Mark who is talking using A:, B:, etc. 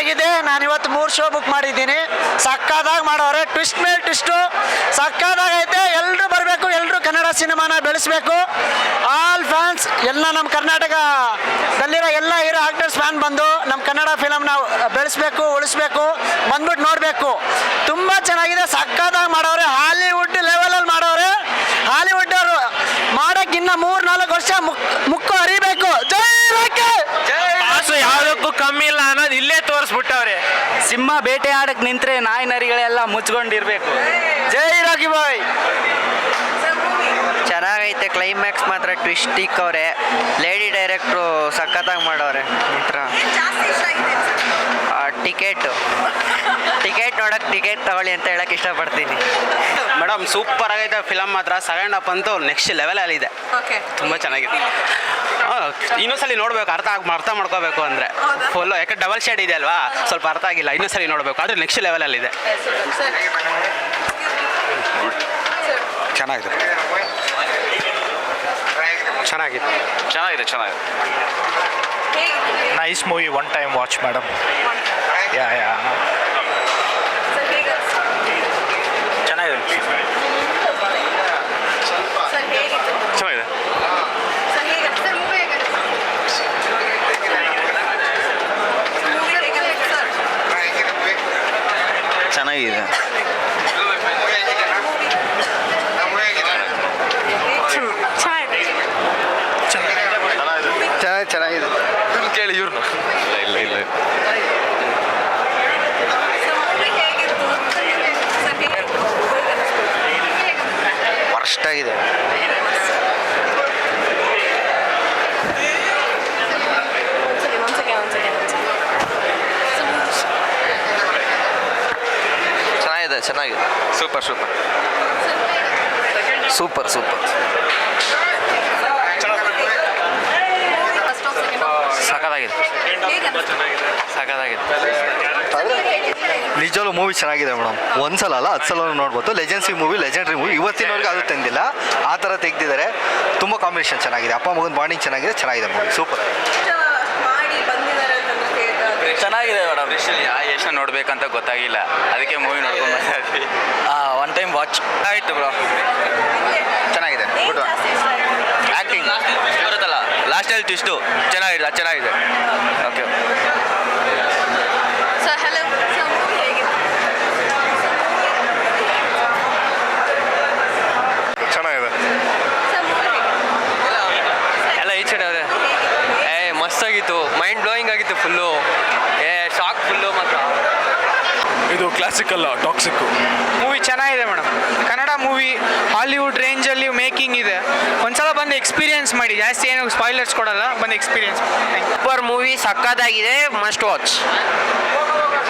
A: ಚೆನ್ನಾಗಿದೆ. ನಾನು ಇವತ್ತು 3 ಶೋ ಬುಕ್ ಮಾಡಿದ್ದೀನಿ. ಸಕ್ಕದಾಗಿ ಮಾಡೋರೆ, ಟ್ವಿಸ್ಟ್ ಮೇಲೆ ಟ್ವಿಸ್ಟು ಸಕ್ಕದಾಗೈತೆ. ಎಲ್ಲರೂ ಬರಬೇಕು, ಎಲ್ಲರೂ ಕನ್ನಡ ಸಿನಿಮಾನ ಬೆಳೆಸಬೇಕು. ಆಲ್ ಫ್ಯಾನ್ಸ್ ಎಲ್ಲ ನಮ್ಮ ಕರ್ನಾಟಕದಲ್ಲಿರೋ ಎಲ್ಲ ಹೀರೋ ಆಕ್ಟರ್ಸ್ ಫ್ಯಾನ್ ಬಂದು ನಮ್ಮ ಕನ್ನಡ ಫಿಲಮ್ನ ಬೆಳೆಸಬೇಕು, ಉಳಿಸ್ಬೇಕು, ಬಂದ್ಬಿಟ್ಟು ನೋಡಬೇಕು. ತುಂಬ ಚೆನ್ನಾಗಿದೆ, ಸಕ್ಕದಾಗಿ ಮಾಡೋರೆ. ಹಾಲಿವುಡ್ ಲೆವೆಲಲ್ಲಿ ಮಾಡೋರೆ. ಹಾಲಿವುಡ್ ಅವರು ಮಾಡೋಕ್ಕೆ ಇನ್ನು 3-4 ವರ್ಷ ಮುಕ್ಕು ಹರಿಬೇಕು. ಜೈ ರಾಕಿ,
B: ಯಾವುದಕ್ಕೂ ಕಮ್ಮಿ ಇಲ್ಲ ಅನ್ನೋದು ಇಲ್ಲೇ ತೋರಿಸ್ಬಿಟ್ಟವ್ರೆ.
C: ಸಿಂಹ ಬೇಟೆ ಆಡಕ್ಕೆ ನಿಂತ್ರೆ ನಾಯಿ ನರಿಗಳೆಲ್ಲ ಮುಚ್ಕೊಂಡಿರ್ಬೇಕು.
A: ಜೈ ರಾಕಿ ಬಾಯ್.
D: ಚೆನ್ನಾಗೈತೆ. ಕ್ಲೈಮ್ಯಾಕ್ಸ್ ಮಾತ್ರ ಟ್ವಿಸ್ಟ್ ಇಕ್ಕವ್ರೆ. ಲೇಡಿ ಡೈರೆಕ್ಟ್ರು ಸಖತ್ತಾಗಿ ಮಾಡವ್ರೆ. ಮಾತ್ರ ಟಿಕೆಟ್ ನೋಡೋಕೆ ಟಿಕೆಟ್ ತಗೊಳ್ಳಿ ಅಂತ ಹೇಳಕ್ಕೆ ಇಷ್ಟಪಡ್ತೀನಿ.
B: ಮೇಡಮ್ ಸೂಪರ್ ಆಗೈತೆ ಫಿಲಮ್ ಮಾತ್ರ. ಸೆಕೆಂಡ್ ಹಾಫ್ ಅಂತೂ ನೆಕ್ಸ್ಟ್ ಲೆವೆಲಲ್ಲಿ ಇದೆ. ತುಂಬ ಚೆನ್ನಾಗಿದೆ. ಇನ್ನೊಂದ್ಸಲಿ ನೋಡ್ಬೇಕು, ಅರ್ಥ ಮಾಡ್ಕೋಬೇಕು ಅಂದರೆ ಫುಲ್ಲು. ಯಾಕೆ ಡಬಲ್ ಶೇಡ್ ಇದೆ ಅಲ್ವಾ, ಸ್ವಲ್ಪ ಅರ್ಥ ಆಗಿಲ್ಲ. ಇನ್ನೊಂದ್ಸಲಿ ನೋಡಬೇಕು, ಆದರೆ ನೆಕ್ಸ್ಟ್ ಲೆವೆಲಲ್ಲಿದೆ.
E: ಚೆನ್ನಾಗಿದೆ.
F: Nice movie, one time watch, madam. Yeah. ಚೆನ್ನಾಗಿದೆ.
C: ಚೆನ್ನಾಗಿದೆ.
D: ಚೆನ್ನಾಗಿದೆ.
E: ಕೇಳಿ ಇವ್ರನ್ನ. ಇಲ್ಲ
D: ವರ್ಸ್ಟ್ ಆಗಿದೆ. ಚೆನ್ನಾಗಿದೆ.
E: ಸೂಪರ್.
C: ಸಖತ್ತಾಗಿದೆ.
G: ನಿಜವಾಗ್ಲೂ ಮೂವಿ ಚೆನ್ನಾಗಿದೆ ಮೇಡಮ್. ಒಂದ್ಸಲ ಅಲ್ಲ 10 ಸಲ ನೋಡ್ಬೋದು. ಲೆಜೆಂಡ್ರಿ ಮೂವಿ ಇವತ್ತಿನವರೆಗೆ ಅದು ತಂದಿಲ್ಲ, ಆ ಥರ ತೆಗ್ದಿದ್ದಾರೆ. ತುಂಬ ಕಾಂಬಿನೇಷನ್ ಚೆನ್ನಾಗಿದೆ. ಅಪ್ಪ ಮಗನ ಬಾಂಡಿಂಗ್ ಚೆನ್ನಾಗಿದೆ ಮೂವಿ. ಸೂಪರ್
C: ಚೆನ್ನಾಗಿದೆ ಮೇಡಮ್. ಎಷ್ಟು ನೋಡ್ಬೇಕಂತ ಗೊತ್ತಾಗಿಲ್ಲ, ಅದಕ್ಕೆ ಮೂವಿ ನೋಡ್ಕೊಂಡು ಬಂದಿದ್ವಿ. ಒನ್ ಟೈಮ್ ವಾಚ್ ಆಯಿತು ಬ್ರೋ.
G: ಚೆನ್ನಾಗಿದೆ. Good one.
C: ಆ್ಯಕ್ಟಿಂಗ್ ಬರುತ್ತಲ್ಲ ಲಾಸ್ಟಲ್ಲಿ ಟ್ವಿಸ್ಟು ಚೆನ್ನಾಗಿದೆ. ಓಕೆ.
E: ಚೆನ್ನಾಗಿದೆ.
C: ಎಲ್ಲ ಈ ಸೈಡ್ ಅವ್ರೆ. ಮಸ್ತಾಗಿತ್ತು, ಮೈಂಡ್ ಬ್ಲೋಯಿಂಗ್ ಆಗಿತ್ತು ಫುಲ್ಲು. ಶಾಕ್ ಫುಲ್ಲು ಮಾತ್ರ.
F: ಇದು ಕ್ಲಾಸಿಕಲ್ ಟಾಕ್ಸಿಕ್
A: ಮೂವಿ ಚೆನ್ನಾಗಿದೆ ಮೇಡಮ್. ಕನ್ನಡ ಮೂವಿ ಹಾಲಿವುಡ್ ರೇಂಜಲ್ಲಿ ಮೇಕಿಂಗ್ ಇದೆ. ಒಂದ್ಸಲ ಬಂದು ಎಕ್ಸ್ಪೀರಿಯನ್ಸ್ ಮಾಡಿ, ಜಾಸ್ತಿ ಏನು ಸ್ಪಾಯ್ಲರ್ಸ್ ಕೊಡಲ್ಲ, ಬಂದು ಎಕ್ಸ್ಪೀರಿಯನ್ಸ್.
D: ಸೂಪರ್ ಮೂವಿ, ಸಕ್ಕತ್ತಾಗಿದೆ. Must watch.